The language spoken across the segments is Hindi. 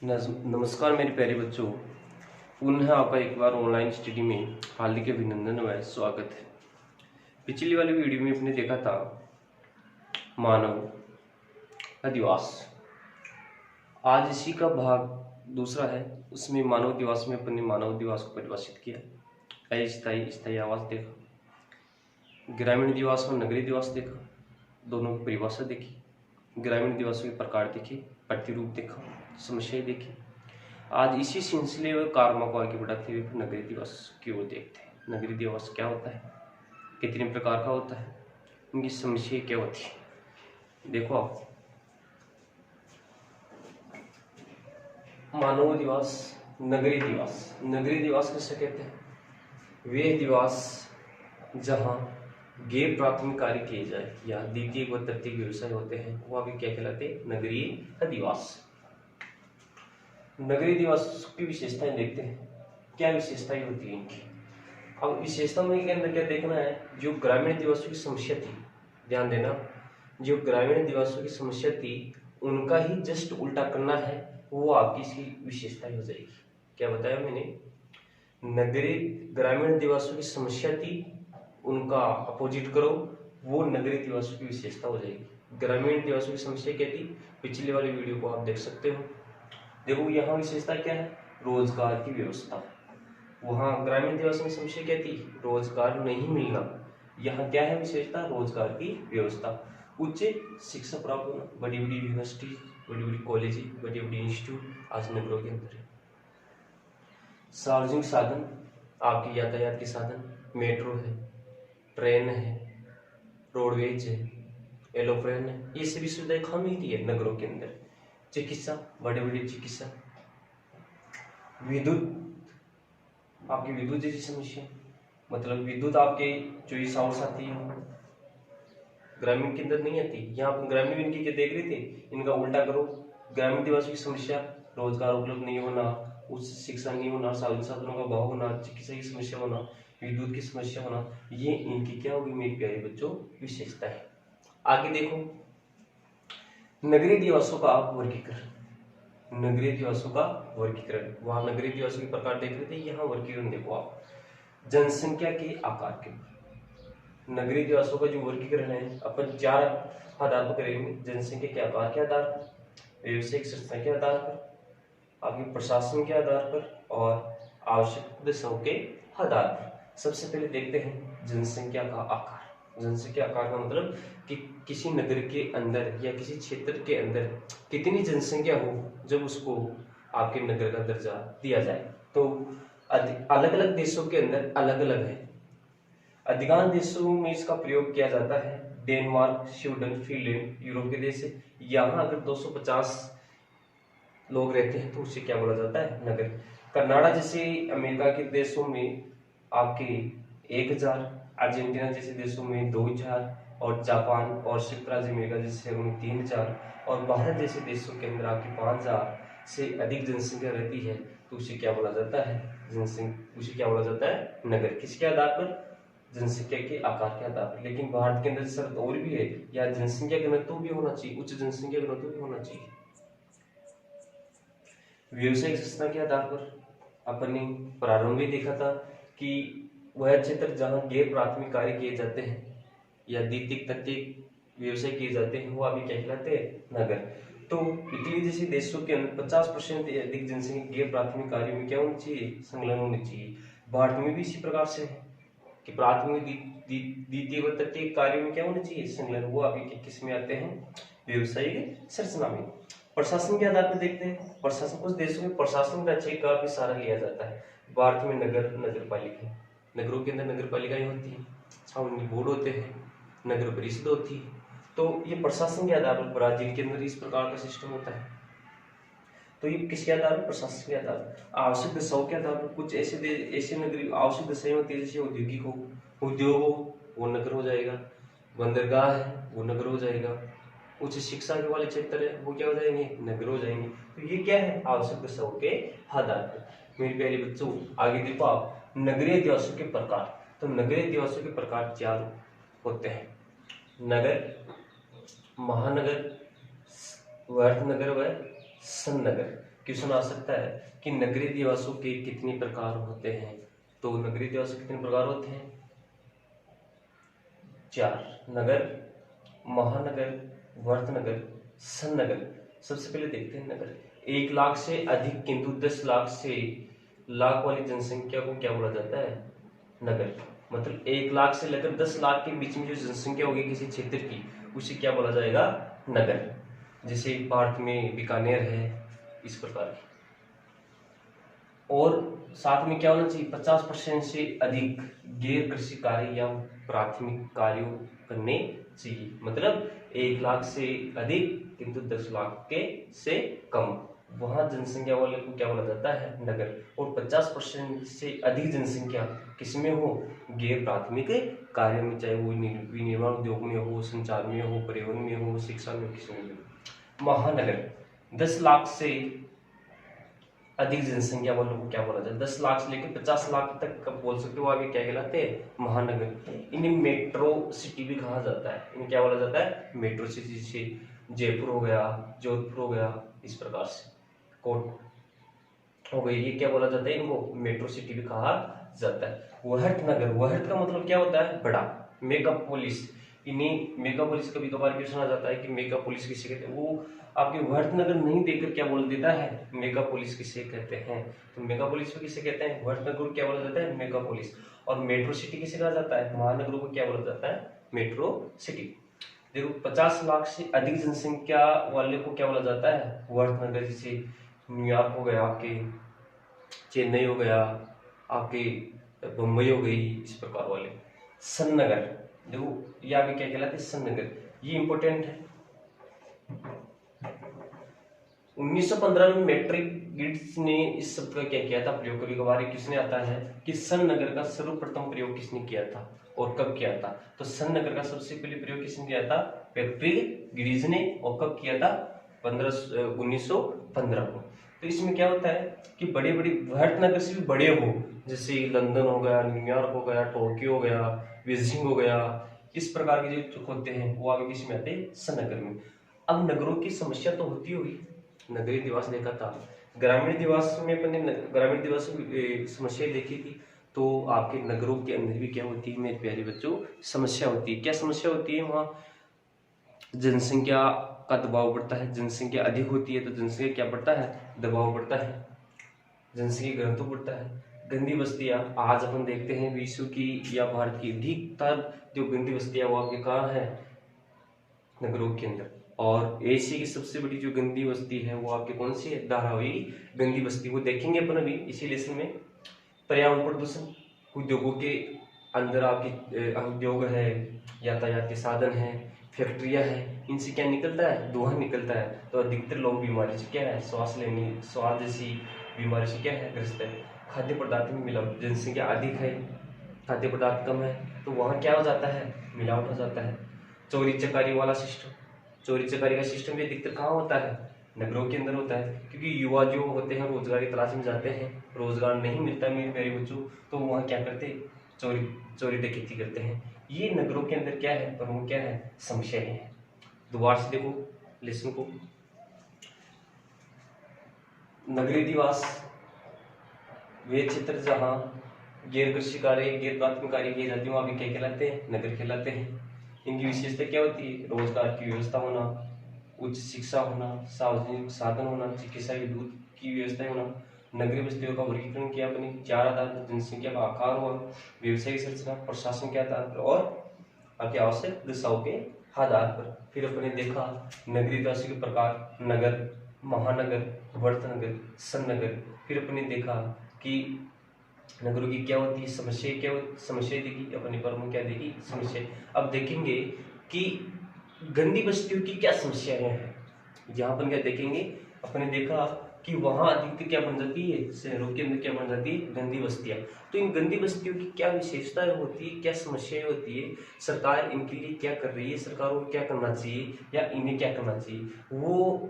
नमस्कार मेरे प्यारे बच्चों। पुनः आपका एक बार ऑनलाइन स्टडी में हार्दिक अभिनंदन व स्वागत है। पिछली वाली वीडियो में आपने देखा था मानव अधिवास। आज इसी का भाग दूसरा है। उसमें मानव दिवस में अपने मानव दिवस को परिभाषित किया। अस्थायी स्थायी आवास देखा, ग्रामीण दिवस और नगरीय दिवस देखा, दोनों की परिभाषा देखी, ग्रामीण दिवसों के प्रकार देखे, प्रतिरूप देखा, समस्याएं देखी। आज इसी सिलसिले व कारकों को आगे बढ़ाते हुए नगरीय दिवस की ओर देखते हैं। नगरीय दिवस क्या होता है, कितने प्रकार का होता है, उनकी समस्याएं क्या होती है। देखो आप, मानव दिवस, नगरीय दिवस। नगरीय दिवस किसे कहते हैं? वे दिवस जहाँ गैर प्राथमिक कार्य किए जाए या द्वितीय व तृतीय व्यवसाय होते हैं, वह भी क्या कहलाते हैं? नगरीय दिवस। नगरीय दिवस की विशेषताएं देखते हैं, क्या विशेषताएं होती है इनकी। अब विशेषता में के अंदर क्या देखना है, जो ग्रामीण दिवसों की समस्या थी, ध्यान देना, जो ग्रामीण दिवसों की समस्या थी उनका ही जस्ट उल्टा करना है, वो आपकी इसकी विशेषताएं हो जाएगी। क्या बताया मैंने? नगरीय ग्रामीण दिवसों की समस्या थी, उनका अपोजिट करो, वो नगरीय दिवसों की विशेषता हो जाएगी। ग्रामीण दिवसों की समस्या क्या थी, पिछली वाली वीडियो को आप देख सकते हो। देखो यहाँ विशेषता क्या है? रोजगार की व्यवस्था। वहाँ ग्रामीण दिवस में समस्या क्या थी? रोजगार नहीं मिलना। यहाँ क्या है विशेषता? रोजगार की व्यवस्था। उच्च शिक्षा प्राप्त होना, बड़ी बड़ी यूनिवर्सिटी, बड़ी बड़ी कॉलेज, बड़ी बड़ी इंस्टीट्यूट आज नगरों के अंदर है। सार्वजनिक साधन, आपके यातायात के साधन, मेट्रो है, ट्रेन है, रोडवेज है, एरोप्लेन है, ये सभी सुविधाएं कहाँ मिलती है? नगरों के अंदर। चिकित्सा, बड़े बड़े चिकित्सा, विद्युत, आपकी विद्युत जैसी समस्या, मतलब विद्युत आपके 24 आवर्स आती है, ग्रामीण के अंदर नहीं आती। यहाँ आप ग्रामीण इनकी क्या देख रहे थे, इनका उल्टा करो। ग्रामीण दिवस की समस्या, रोजगार उपलब्ध नहीं होना, उच्च शिक्षा नहीं होना, सार्वजनिक साधनों का अभाव होना, चिकित्सा की समस्या होना, विद्युत की समस्या होना, ये इनकी क्या होगी मेरे प्यारे बच्चों? विशेषता है। आगे देखो, नगरीय दिवसों का वर्गीकरण। नगरीय दिवसों का वर्गीकरण, वहां नगरीय दिवसों के प्रकार देख रहे थे, यहाँ वर्गीकरण देखो आप। जनसंख्या के आकार के, नगरीय दिवसों का जो वर्गीकरण है अपन 4 आधार पर करेंगे। जनसंख्या के आकार के आधार पर, व्यावसायिक संस्था के आधार पर, आपके प्रशासन के आधार पर और आवश्यक उद्देश्यों के आधार पर। सबसे पहले देखते हैं जनसंख्या का आकार। जनसंख्या आकार का मतलब कि किसी नगर के अंदर या किसी क्षेत्र के अंदर कितनी जनसंख्या हो जब उसको आपके नगर का दर्जा दिया जाए। तो अलग अलग देशों के अंदर अलग अलग है। अधिकांश देशों में इसका प्रयोग किया जाता है। डेनमार्क, स्वीडन, फिनलैंड, यूरोप के देश है। यहाँ अगर 250 लोग रहते हैं तो उसे क्या बोला जाता है? नगर। कनाडा जैसे अमेरिका के देशों में आपके 1000, अर्जेंटीना जैसे देशों में 2000 और जापान और संयुक्त राज्य अमेरिका जैसे उनमें 3000 और भारत जैसे देशों के अंदर आपकी 5000 से अधिक जनसंख्या रहती है तो उसे क्या बोला जाता है? जनसंख्या। उसे क्या बोला जाता है? नगर। किसके आधार पर? जनसंख्या के आकार के आधार पर। लेकिन भारत के अंदर शर्त और भी है, या जनसंख्या घनत्व भी होना चाहिए, उच्च जनसंख्या घनत्व भी होना चाहिए। व्यावसायिक संस्था के आधार पर अपन ने प्रारंभ में देखा था कि वह क्षेत्र जहां गैर प्राथमिक कार्य किए जाते हैं या द्वितीय तृतीय व्यवसाय किए जाते हैं, वो अभी क्या कहलाते हैं? नगर। तो इटली जैसे देशों के अंदर 50% या अधिक जनसंख्या गैर प्राथमिक कार्यों में क्या होनी चाहिए? संलग्न होनी चाहिए। भारत में भी इसी प्रकार से है कि प्राथमिक द्वितीय व तृतीय कार्यों में क्या होना चाहिए? संलग्न। वो अभी किस में आते हैं? व्यवसायिक संरचना में। प्रशासन के आधार पर देखते हैं। प्रशासन, कुछ देशों में प्रशासन का अच्छे का भी सहारा लिया जाता है। भारत में नगर पालिका, नगरों के अंदर नगर पालिकाएं होती है, छावनी बोर्ड होते हैं, नगर परिषद होती है। तो ये प्रशासन के आधार पर, ब्राजील के अंदर इस प्रकार का सिस्टम होता है। तो ये किसके आधार पर? प्रशासन के आधार पर। आवश्यक दशाओं के आधार पर कुछ ऐसे नगरीय आवश्यक दशाएं होती है, जैसे औद्योगिक हो, उद्योग हो, वो नगर हो जाएगा। बंदरगाह है, वो नगर हो जाएगा। उच्च शिक्षा के वाले क्षेत्र है, वो क्या हो जाएंगे? नगर हो जाएंगे। तो ये क्या है? आवश्यक दशाओं के आधार पर। मेरे प्यारे बच्चों, आगे देखो आप, नगरीय दिवसों के प्रकार। तो नगरीय दिवसों के प्रकार 4 होते हैं। नगर, महानगर, वर्त नगर व सन्नगर। क्वेश्चन आ सकता है कि नगरीय निवासों के कितने प्रकार होते हैं। तो नगरीय निवासों के कितने प्रकार होते हैं? 4। नगर, महानगर, वर्तनगर, सन्नगर। सबसे पहले देखते हैं नगर। 1 लाख से अधिक किंतु 10 लाख से लाख वाली जनसंख्या को क्या बोला जाता है? नगर। मतलब 1 लाख से लेकर 10 लाख के बीच में जो जनसंख्या होगी किसी क्षेत्र की, उसे क्या बोला जाएगा? नगर। जैसे भारत में बीकानेर है, इस प्रकार की। और साथ में क्या होना चाहिए? 50% से अधिक गैर कृषि कार्य या प्राथमिक कार्यों करने चाहिए। मतलब 1 लाख से अधिक किंतु 10 लाख के से कम, वहां जनसंख्या वाले को क्या बोला जाता है? नगर। और 50% से अधिक जनसंख्या किसमें हो? गैर प्राथमिक कार्य में, चाहे वो विनिर्माण उद्योग में हो, संचार में हो, परिवहन में हो, शिक्षा में, किसी में। महानगर 10 लाख से अधिक जनसंख्या वालों को क्या बोला जाए? 10 लाख से लेकर 50 लाख तक का बोल सकते हो, आगे क्या कहलाते हैं? महानगर। इन्हें मेट्रो सिटी भी कहा जाता है। इन्हें क्या बोला जाता है? Metro city. जैसे जयपुर हो गया, जोधपुर हो गया, इस प्रकार से कोट हो गई, ये क्या बोला जाता है? इनको मेट्रो सिटी भी कहा जाता है। वहट नगर, वहट का मतलब क्या होता है? बड़ा। मेगापोलिस, इन्हें मेगापोलिस कभी कभार क्वेश्चन आ जाता है कि मेगापोलिस किसे कहते हैं। वो आपके वर्तनगर नहीं देकर क्या बोल देता है? मेगापोलिस किसे कहते हैं। तो मेगापोलिस को किसे कहते हैं? वर्तनगर को क्या बोला जाता है? मेगापोलिस। और मेट्रो सिटी किसे कहा जाता है? महानगरों को क्या बोला जाता है? Metro city. देखो 50 लाख से अधिक जनसंख्या वाले को क्या बोला जाता है? वर्तनगर। जैसे न्यूयॉर्क हो गया, आपके चेन्नई हो गया, आपके मुंबई हो गई, इस प्रकार वाले। सन्नगर, देखो ये आगे क्या कहलाते हैं? सन्नगर। ये इंपॉर्टेंट है। 1915 में मैट्रिक गिड्स ने इस शब्द का क्या किया था? प्रयोग। कभी कभार किसने आता है कि सन्नगर का सर्वप्रथम प्रयोग किसने किया था और कब किया था? तो सन्नगर का सबसे पहले प्रयोग किसने किया था? मैट्रिक गिड्स ने। और कब किया था? 1915 को। तो इसमें क्या होता है कि बड़े बड़े वहट नगर से भी बड़े हो, जैसे लंदन हो गया, न्यूयॉर्क हो गया, टोक्यो हो गया, बीजिंग हो गया, इस प्रकार के जो होते हैं वो आगे किसमें आते हैं? सन्नगर में। अब नगरों की समस्या तो होती होगी। नगरीय दिवस देखा था, ग्रामीण दिवस में अपने ग्रामीण दिवस की समस्या देखी थी। तो आपके नगरों के अंदर भी क्या होती है मेरे प्यारे बच्चों? समस्या होती है। क्या समस्या होती है? वहाँ जनसंख्या का दबाव बढ़ता है। जनसंख्या अधिक होती है तो जनसंख्या क्या बढ़ता है? दबाव बढ़ता है। जनसंख्या घनत्व बढ़ता है। गंदी बस्तियां आज अपन देखते हैं विश्व की या भारत की अधिकतर जो गंदी बस्तियां वो आपके कहाँ है? नगरों के अंदर। और एशिया की सबसे बड़ी जो गंदी बस्ती है वो आपके कौन सी है? धारावी गंदी बस्ती। वो देखेंगे अपन अभी इसी लेसन में। पर्यावरण प्रदूषण, उद्योगों के अंदर आपके उद्योग है, यातायात के साधन है, फैक्ट्रियां है, इनसे क्या निकलता है? धुआं निकलता है। तो अधिकतर लोग बीमारी से क्या है? श्वास जैसी बीमारी से क्या है? ग्रस्त है। खाद्य पदार्थ में मिलावट, जनसंख्या अधिक है, खाद्य पदार्थ कम है, तो वहाँ क्या हो जाता है? मिलावट हो जाता है। चोरी चकारी वाला सिस्टम, चोरी चकारी का सिस्टम भी अधिकतर कहाँ होता है? नगरों के अंदर होता है। क्योंकि युवा जो होते हैं रोजगार की तलाश में जाते हैं, रोजगार नहीं मिलता मेरे प्यारे बच्चों, तो वहाँ क्या करते? चोरी डकैती करते हैं। ये नगरों के अंदर क्या है? प्रमुख क्या है? समस्या है। दोबारा से देखो लेसन को। नगरीय दिवस वे क्षेत्र जहाँ गैर कृषि कार्य, गैर प्राथमिक कार्य किए जाते हैं, वहाँ भी क्या कहलाते हैं? नगर कहलाते हैं। इनकी विशेषता क्या होती है? रोजगार की व्यवस्था होना, उच्च शिक्षा होना, सार्वजनिक साधन होना, चिकित्सा दूध की व्यवस्था होना। नगरीय बस्तियों का वर्गीकरण किया अपने 4 आधार पर: जनसंख्या का आकार हुआ, व्यवसायिक संरचना, प्रशासन के आधार पर और आपके आवश्यक दशाओं के आधार पर। फिर अपने देखा नगरीय दिवसों के प्रकार: नगर, महानगर, वर्तनगर, सन्नगर। फिर अपने देखा कि नगरों की क्या होती है समस्या, क्या समस्या देखी अपने पर में, क्या देखी? समस्या। अब देखेंगे कि गंदी बस्तियों की क्या समस्याएं हैं। यहाँ पर क्या देखेंगे? अपने देखा कि वहां अधिकतर क्या बन जाती है? शहरों के अंदर क्या बन जाती है? गंदी बस्तियां। तो इन गंदी बस्तियों की क्या विशेषताएं होती है, क्या समस्याएं होती है, सरकार इनके लिए क्या कर रही है, सरकार को क्या करना चाहिए या इन्हें क्या करना चाहिए, वो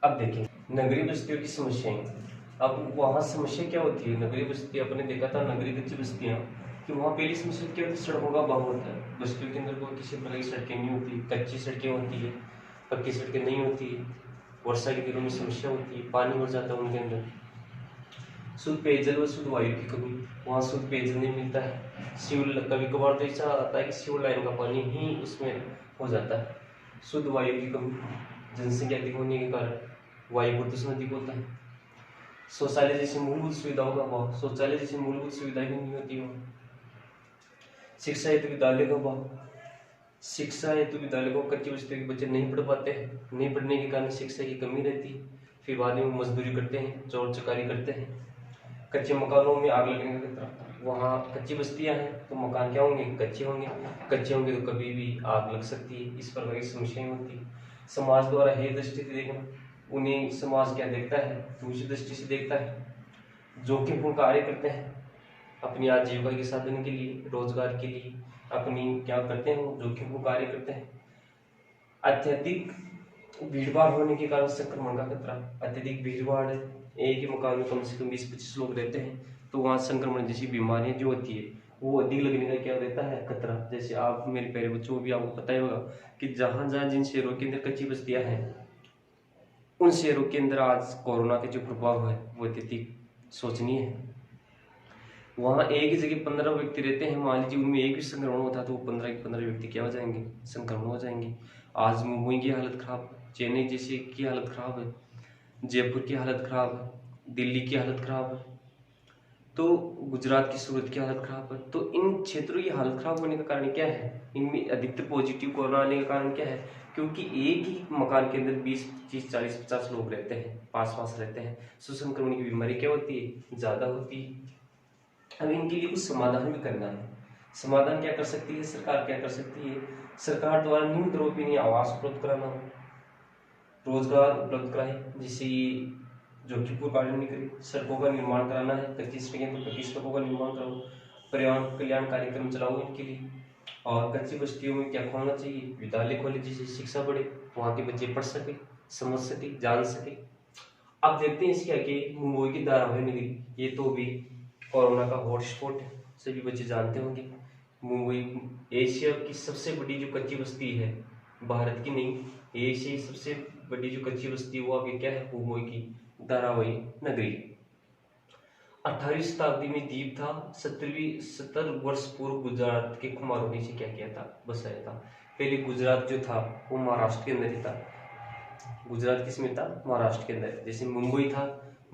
अब देखें। नगरीय बस्तियों की समस्याएं। अब वहाँ समस्या क्या होती है? नगरीय बस्ती अपने देखा था, नगरीय कच्ची बस्तियां, कि वहाँ पहली समस्या क्या होती है? सड़कों का अभाव होता है। बस्तियों के अंदर कोई किसी प्रकार की सड़कें नहीं होती, कच्ची सड़कें होती है, पक्की सड़कें नहीं होती है। वर्षा के दिनों में समस्या होती है, पानी भर जाता है उनके अंदर। शुद्ध पेयजल व शुद्ध वायु की कमी, वहाँ शुद्ध पेयजल नहीं मिलता है। सीवर, कभी कभार तो ऐसा आता है कि सीवर लाइन का पानी ही उसमें हो जाता है। शुद्ध वायु की कमी, जनसंख्या अधिक होने के कारण वायु प्रदूषण अधिक होता है। शौचालय जैसी मूलभूत सुविधाओं का अभाव, शौचालय जैसी मूलभूत सुविधाएं भी नहीं होती वहाँ। शिक्षा हेतु विद्यालय का अभाव, शिक्षा हेतु विद्यालय को कच्ची बस्ती के बच्चे नहीं पढ़ पाते हैं, नहीं पढ़ने के कारण शिक्षा की कमी रहती है। फिर बाद में मजदूरी करते हैं, चोर चकारी करते हैं। कच्चे मकानों में आग लगने का खतरा, वहाँ कच्ची बस्तियां हैं तो मकान क्या होंगे, कच्चे होंगे। कच्चे होंगे तो कभी भी आग लग सकती है, इस प्रकार की समस्याएं होती है। समाज द्वारा हे दृष्टि से देखना, उन्हें समाज क्या देखता है, दूसरी दृष्टि से देखता है। जोखिमपूर्ण कार्य करते हैं अपनी आजीविका के साधन के लिए, रोजगार के लिए, अपनी क्या करते हैं, जोखिमपूर्ण कार्य करते हैं। अत्यधिक भीड़भाड़ होने के कारण संक्रमण का खतरा, अत्यधिक भीड़भाड़ है, एक ही मकान में कम से कम 20-25 लोग रहते हैं तो वहाँ संक्रमण जैसी बीमारियां जो होती है वो अधिक लगने का क्या रहता है, खतरा। जैसे आप मेरे प्यारे बच्चों को भी आपको पता ही होगा कि जहां जहां जिन शहरों के अंदर कच्ची बस्तियां हैं उन शहरों के अंदर आज कोरोना के जो प्रभाव है वो अत्यधिक शोचनीय है। वहाँ एक ही जगह 15 व्यक्ति रहते हैं, मान लीजिए उनमें एक भी संक्रमण होता है तो वो 15 के 15 व्यक्ति क्या हो जाएंगे, संक्रमण हो जाएंगे। आज मुंबई की हालत खराब, चेन्नई जैसे की हालत खराब है, जयपुर की हालत खराब है, दिल्ली की हालत खराब है, तो गुजरात की सूरत की हालत खराब है। तो इन क्षेत्रों की हालत खराब होने का कारण क्या है, इनमें अधिकतर पॉजिटिव कोरोना आने का कारण क्या है, क्योंकि एक ही मकान के अंदर 20-30-40-50 लोग रहते हैं, पास पास रहते हैं, संक्रमण की बीमारी क्या होती है, ज्यादा होती है। अब इनके लिए कुछ समाधान भी करना है। समाधान क्या कर सकती है सरकार, क्या कर सकती है सरकार द्वारा निम्न दरों पर आवास उपलब्ध कराना, रोजगार उपलब्ध कराए, जिससे जोखिमपूर्ण कार्य नहीं करे। सड़कों का निर्माण कराना है, कच्ची सड़कें तो कच्ची सड़कों का निर्माण कराओ, पर्यावरण कल्याण कार्यक्रम चलाओ इनके लिए। और कच्ची बस्तियों में क्या खोलना चाहिए, विद्यालय खोले जिससे शिक्षा बढ़े, वहाँ के बच्चे पढ़ सके, समझ सके, जान सके। अब देखते हैं इसके आगे मुंबई की धारावाही नगरी, ये तो भी कोरोना का हॉटस्पॉट है, सभी बच्चे जानते होंगे। मुंबई एशिया की सबसे बड़ी जो कच्ची बस्ती है, भारत की नहीं, एशिया की सबसे बड़ी जो कच्ची बस्ती है वो आगे क्या है, मुंबई की धारावाही नगरी। 18वीं शताब्दी में द्वीप था, 70 वर्ष पूर्व गुजरात के कुमारों ने इसे क्या किया था, बसाया था। पहले गुजरात जो था वो महाराष्ट्र के अंदर ही था। गुजरात किसमें था, महाराष्ट्र के अंदर। जैसे मुंबई था,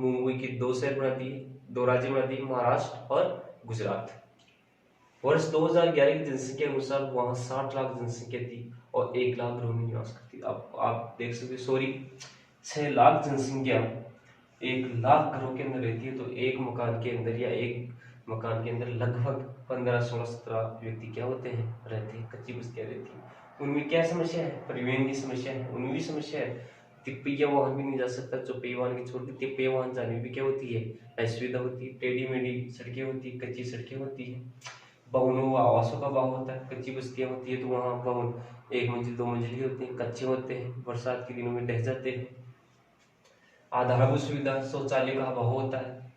मुंबई के 2 शहर बना दिए, 2 राज्य बना दिए, महाराष्ट्र और गुजरात। वर्ष 2011 की जनसंख्या के अनुसार वहां 60 लाख जनसंख्या थी और 1 लाख गृह में निवास करती। अब आप देख सकते, सॉरी 6 लाख जनसंख्या 1 लाख घरों के अंदर रहती है, तो एक मकान के अंदर या एक मकान के अंदर लगभग 15, 16, 17 व्यक्ति क्या होते हैं, रहते हैं, कच्ची बस्तियां रहती हैं। उनमें क्या समस्या है, परिवहन की समस्या है, उनमें भी समस्या है। तिपहिया वाहन भी नहीं जा सकता, चौपहिया वाहन की छोड़ के तिपहिया वाहन जाने में भी क्या होती है, असुविधा होती है। टेढ़ी मेढ़ी सड़कें होती है, कच्ची सड़कें होती है। भवनों व आवासों का अभाव होता है, कच्ची बस्तियां होती है तो वहाँ भवन 1 मंजिल 2 मंजिल ही होते हैं, कच्चे होते हैं, बरसात के दिनों में ढह जाते हैं। आधारभूत सुविधा, शौचालय का अभाव होता है,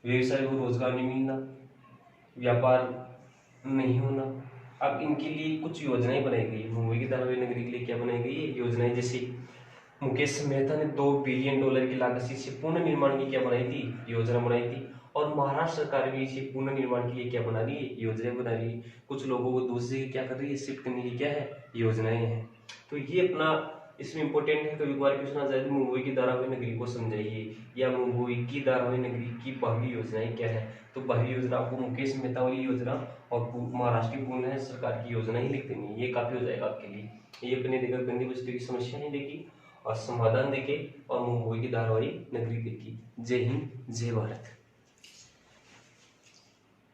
व्यवसाय को रोजगार नहीं मिलना, व्यापार नहीं होना। अब इनके लिए कुछ योजनाएं बनाई गई, मुंबई की धारावाही नगरी के लिए क्या बनाई गई है योजनाएं, जैसे मुकेश मेहता ने $2 बिलियन की लागत से इसे पुनर्निर्माण की क्या बनाई थी, योजना बनाई थी। और महाराष्ट्र सरकार भी इसे पुनर्निर्माण के लिए क्या बना रही है, योजनाएं बना रही है। कुछ लोगों को दूसरी जगह क्या कर रही है, शिफ्ट करने की क्या है, योजनाएं हैं। तो ये अपना इसमें इंपॉर्टेंट है, कभी बार क्वेश्चन आ जाए मुंबई की धारावाही नगरी को समझाइए या मुंबई की धारावाही नगरी की बाहरी योजनाएं क्या है। तो बाहरी योजना आपको मुकेश मेहता वाली योजना और महाराष्ट्र की पूर्ण सरकार की योजना ही लिख देनी है, ये काफी हो जाएगा आपके लिए। ये अपने देखकर गंदी बस्ती की समस्या नहीं देखी और समाधान देखे और मुंबई की धारावाही नगरी देखी। जय हिंद, जय भारत।